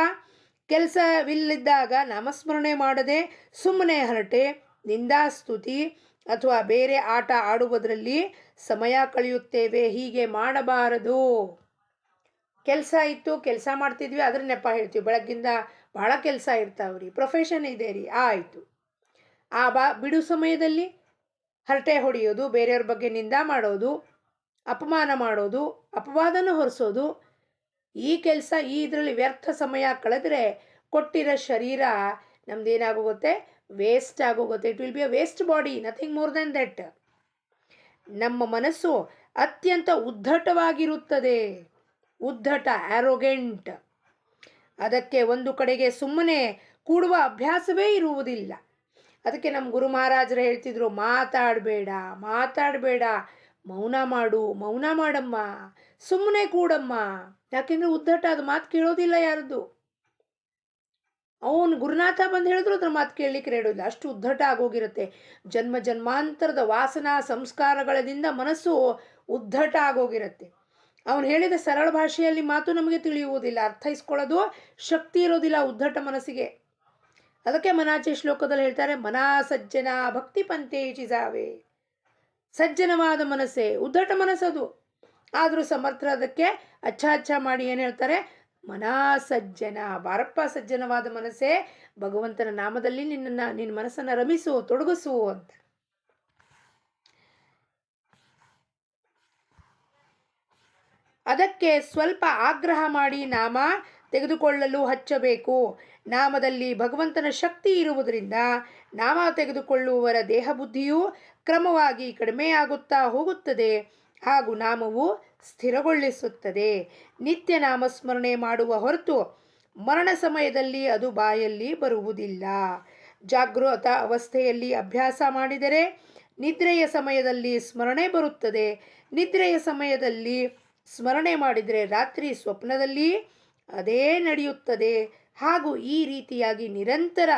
ಕೆಲಸವಿಲ್ಲದಿದ್ದಾಗ ನಾಮಸ್ಮರಣೆ ಮಾಡದೆ ಸುಮ್ಮನೆ ಹರಟೆ, ನಿಂದಾಸ್ತುತಿ ಅಥವಾ ಬೇರೆ ಆಟ ಆಡುವುದರಲ್ಲಿ ಸಮಯ ಕಳೆಯುತ್ತೇವೆ. ಹೀಗೆ ಮಾಡಬಾರದು. ಕೆಲಸ ಇತ್ತು, ಕೆಲಸ ಮಾಡ್ತಿದ್ವಿ, ಅದ್ರ ನೆಪ ಹೇಳ್ತೀವಿ. ಬೆಳಗ್ಗಿಂದ ಭಾಳ ಕೆಲಸ ಇರ್ತಾವ್ರಿ, ಪ್ರೊಫೆಷನ್ ಇದೆ ರೀ, ಆಯಿತು. ಬಿಡು ಸಮಯದಲ್ಲಿ ಹರಟೆ ಹೊಡೆಯೋದು, ಬೇರೆಯವ್ರ ಬಗ್ಗೆ ನಿಂದ ಮಾಡೋದು, ಅಪಮಾನ ಮಾಡೋದು, ಅಪವಾದನ ಹೊರಿಸೋದು, ಈ ಕೆಲಸ ಇದರಲ್ಲಿ ವ್ಯರ್ಥ ಸಮಯ ಕಳೆದ್ರೆ ಕೊಟ್ಟಿರೋ ಶರೀರ ನಮ್ದೇನಾಗೋಗುತ್ತೆ, ವೇಸ್ಟ್ ಆಗೋಗುತ್ತೆ. It will be a waste body, nothing more than that. ನಮ್ಮ ಮನಸ್ಸು ಅತ್ಯಂತ ಉದ್ಧಟವಾಗಿರುತ್ತದೆ, ಉದ್ಧಟ, ಆರೋಗೆಂಟ್. ಅದಕ್ಕೆ ಒಂದು ಕಡೆಗೆ ಸುಮ್ಮನೆ ಕೂಡುವ ಅಭ್ಯಾಸವೇ ಇರುವುದಿಲ್ಲ. ಅದಕ್ಕೆ ನಮ್ಮ ಗುರು ಮಹಾರಾಜರು ಹೇಳ್ತಿದ್ರು, ಮಾತಾಡಬೇಡ, ಮಾತಾಡಬೇಡ, ಮೌನ ಮಾಡು, ಮೌನ ಮಾಡಮ್ಮ, ಸುಮ್ಮನೆ ಕೂಡಮ್ಮ. ಯಾಕೆಂದ್ರೆ ಉದ್ಧಟ, ಅದು ಮಾತು ಕೇಳೋದಿಲ್ಲ ಯಾರದ್ದು. ಅವನು ಗುರುನಾಥ ಬಂದು ಹೇಳಿದ್ರು ಅದ್ರ ಮಾತು ಕೇಳಲಿಕ್ಕೆ ರೇಡೋದಿಲ್ಲ, ಅಷ್ಟು ಉದ್ಧಟ ಆಗೋಗಿರುತ್ತೆ. ಜನ್ಮ ಜನ್ಮಾಂತರದ ವಾಸನಾ ಸಂಸ್ಕಾರಗಳಿಂದ ಮನಸ್ಸು ಉದ್ಧಟ ಆಗೋಗಿರುತ್ತೆ. ಅವನು ಹೇಳಿದ ಸರಳ ಭಾಷೆಯಲ್ಲಿ ಮಾತು ನಮಗೆ ತಿಳಿಯುವುದಿಲ್ಲ, ಅರ್ಥೈಸ್ಕೊಳ್ಳೋದು ಶಕ್ತಿ ಇರೋದಿಲ್ಲ ಉದ್ಧಟ ಮನಸ್ಸಿಗೆ. ಅದಕ್ಕೆ ಮನಾಚೆ ಶ್ಲೋಕದಲ್ಲಿ ಹೇಳ್ತಾರೆ, ಮನಾ ಸಜ್ಜನ ಭಕ್ತಿ ಪಂಥೇ ಚಿಜಾವೆ. ಸಜ್ಜನವಾದ ಮನಸ್ಸೇ, ಉದ್ಧಟ ಮನಸ್ಸದು. ಆದರೂ ಸಮರ್ಥ ಅದಕ್ಕೆ ಅಚ್ಚ ಮಾಡಿ ಏನು ಹೇಳ್ತಾರೆ, ಮನಾ ಸಜ್ಜನ, ಬಾರಪ್ಪ ಸಜ್ಜನವಾದ ಮನಸ್ಸೇ, ಭಗವಂತನ ನಾಮದಲ್ಲಿ ನಿನ್ನ ಮನಸ್ಸನ್ನು ರಮಿಸು, ತೊಡಗಿಸು ಅಂತ. ಅದಕ್ಕೆ ಸ್ವಲ್ಪ ಆಗ್ರಹ ಮಾಡಿ ನಾಮ ತೆಗೆದುಕೊಳ್ಳಲು ಹಚ್ಚಬೇಕು. ನಾಮದಲ್ಲಿ ಭಗವಂತನ ಶಕ್ತಿ ಇರುವುದರಿಂದ ನಾಮ ತೆಗೆದುಕೊಳ್ಳುವವರ ದೇಹ ಬುದ್ಧಿಯು ಕ್ರಮವಾಗಿ ಕಡಿಮೆಯಾಗುತ್ತಾ ಹೋಗುತ್ತದೆ ಹಾಗೂ ನಾಮವು ಸ್ಥಿರಗೊಳಿಸುತ್ತದೆ. ನಿತ್ಯ ನಾಮಸ್ಮರಣೆ ಮಾಡುವ ಹೊರತು ಮರಣ ಸಮಯದಲ್ಲಿ ಅದು ಬಾಯಲ್ಲಿ ಬರುವುದಿಲ್ಲ. ಜಾಗೃತ ಅವಸ್ಥೆಯಲ್ಲಿ ಅಭ್ಯಾಸ ಮಾಡಿದರೆ ನಿದ್ರೆಯ ಸಮಯದಲ್ಲಿ ಸ್ಮರಣೆ ಬರುತ್ತದೆ. ನಿದ್ರೆಯ ಸಮಯದಲ್ಲಿ ಸ್ಮರಣೆ ಮಾಡಿದರೆ ರಾತ್ರಿ ಸ್ವಪ್ನದಲ್ಲಿ ಅದೇ ನಡೆಯುತ್ತದೆ. ಹಾಗೂ ಈ ರೀತಿಯಾಗಿ ನಿರಂತರ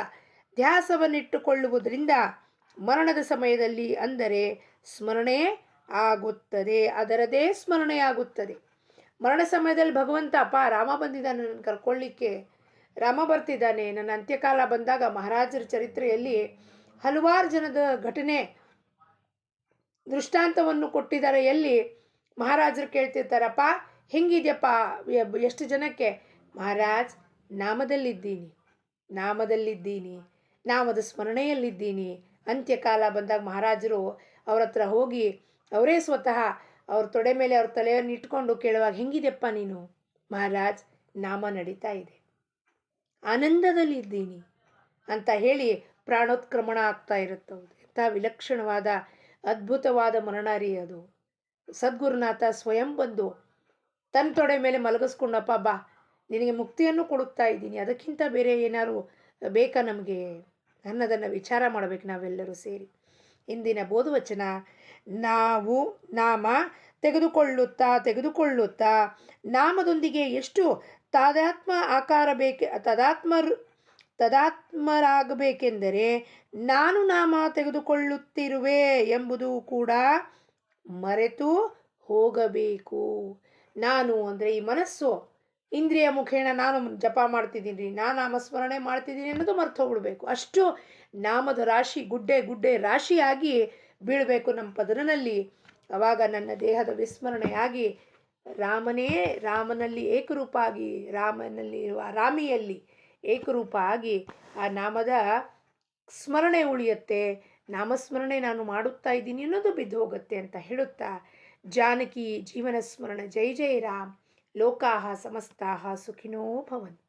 ಧ್ಯಾಸವನ್ನಿಟ್ಟುಕೊಳ್ಳುವುದರಿಂದ ಮರಣದ ಸಮಯದಲ್ಲಿ ಅಂದರೆ ಸ್ಮರಣೆ ಆಗುತ್ತದೆ, ಅದರದೇ ಸ್ಮರಣೆ ಆಗುತ್ತದೆ. ಮರಣ ಸಮಯದಲ್ಲಿ ಭಗವಂತ, ಅಪ್ಪ ರಾಮ ಬಂದಿದ್ದಾನೆ ನನ್ನ ಕರ್ಕೊಳ್ಳಿಕ್ಕೆ, ರಾಮ ಬರ್ತಿದ್ದಾನೆ. ನನ್ನ ಅಂತ್ಯಕಾಲ ಬಂದಾಗ ಮಹಾರಾಜರ ಚರಿತ್ರೆಯಲ್ಲಿ ಹಲವಾರು ಜನದ ಘಟನೆ ದೃಷ್ಟಾಂತವನ್ನು ಕೊಟ್ಟಿದ್ದಾರೆ. ಎಲ್ಲಿ ಮಹಾರಾಜರು ಕೇಳ್ತಿರ್ತಾರಪ್ಪ ಹೆಂಗಿದ್ಯಪ್ಪ, ಎಷ್ಟು ಜನಕ್ಕೆ, ಮಹಾರಾಜ್ ನಾಮದಲ್ಲಿದ್ದೀನಿ, ನಾಮದಲ್ಲಿದ್ದೀನಿ, ನಾಮದ ಸ್ಮರಣೆಯಲ್ಲಿದ್ದೀನಿ. ಅಂತ್ಯಕಾಲ ಬಂದಾಗ ಮಹಾರಾಜರು ಅವ್ರ ಹತ್ರ ಹೋಗಿ ಅವರೇ ಸ್ವತಃ ಅವ್ರ ತೊಡೆ ಮೇಲೆ ಅವ್ರ ತಲೆಯನ್ನು ಇಟ್ಕೊಂಡು ಕೇಳುವಾಗ, ಹೆಂಗಿದೆಯಪ್ಪ ನೀನು? ಮಹಾರಾಜ್ ನಾಮ ನಡೀತಾ ಇದೆ, ಆನಂದದಲ್ಲಿದ್ದೀನಿ ಅಂತ ಹೇಳಿ ಪ್ರಾಣೋತ್ಕ್ರಮಣ ಆಗ್ತಾ ಇರುತ್ತೌದು. ಎಂಥ ವಿಲಕ್ಷಣವಾದ ಅದ್ಭುತವಾದ ಮರಣ ರೀ ಅದು. ಸದ್ಗುರುನಾಥ ಸ್ವಯಂ ಬಂದು ತನ್ನ ತೊಡೆ ಮೇಲೆ ಮಲಗಿಸ್ಕೊಂಡಪ್ಪ, ಬಾ ನಿನಗೆ ಮುಕ್ತಿಯನ್ನು ಕೊಡುತ್ತಾ ಇದ್ದೀನಿ, ಅದಕ್ಕಿಂತ ಬೇರೆ ಏನಾದ್ರು ಬೇಕಾ ನಮಗೆ ಅನ್ನೋದನ್ನು ವಿಚಾರ ಮಾಡಬೇಕು ನಾವೆಲ್ಲರೂ ಸೇರಿ. ಇಂದಿನ ಬೋಧವಚನ, ನಾವು ನಾಮ ತೆಗೆದುಕೊಳ್ಳುತ್ತಾ ನಾಮದೊಂದಿಗೆ ಎಷ್ಟು ತದಾತ್ಮರಾಗಬೇಕೆಂದರೆ ನಾನು ನಾಮ ತೆಗೆದುಕೊಳ್ಳುತ್ತಿರುವೆ ಎಂಬುದು ಕೂಡ ಮರೆತು ಹೋಗಬೇಕು. ನಾನು ಅಂದರೆ ಈ ಮನಸ್ಸು, ಇಂದ್ರಿಯ ಮುಖೇನ ನಾನು ಜಪ ಮಾಡ್ತಿದ್ದೀನಿ, ನಾನು ನಾಮಸ್ಮರಣೆ ಮಾಡ್ತಿದ್ದೀನಿ ಅನ್ನೋದು ಮರ್ತು ಹೋಗ್ಬಿಡ್ಬೇಕು. ಅಷ್ಟು ನಾಮದ ರಾಶಿ ಗುಡ್ಡೆ ರಾಶಿಯಾಗಿ ಬೀಳಬೇಕು ನಮ್ಮ ಪದರಿನಲ್ಲಿ. ಆವಾಗ ನನ್ನ ದೇಹದ ವಿಸ್ಮರಣೆಯಾಗಿ ರಾಮನಲ್ಲಿ ಏಕರೂಪ ಆಗಿ, ರಾಮನಲ್ಲಿರುವ ರಾಮಿಯಲ್ಲಿ ಏಕರೂಪ ಆಗಿ ಆ ನಾಮದ ಸ್ಮರಣೆ ಉಳಿಯುತ್ತೆ. ನಾಮಸ್ಮರಣೆ ನಾನು ಮಾಡುತ್ತಾ ಇದ್ದೀನಿ ಅನ್ನೋದು ಬಿದ್ದು ಹೋಗುತ್ತೆ ಅಂತ ಹೇಳುತ್ತಾ, ಜಾನಕಿ ಜೀವನ ಸ್ಮರಣ. ಜೈ ಜೈ ರಾಮ್. ಲೋಕಾಹ ಸಮಸ್ತಾಹ ಸುಖಿನೋ ಭವಂತು.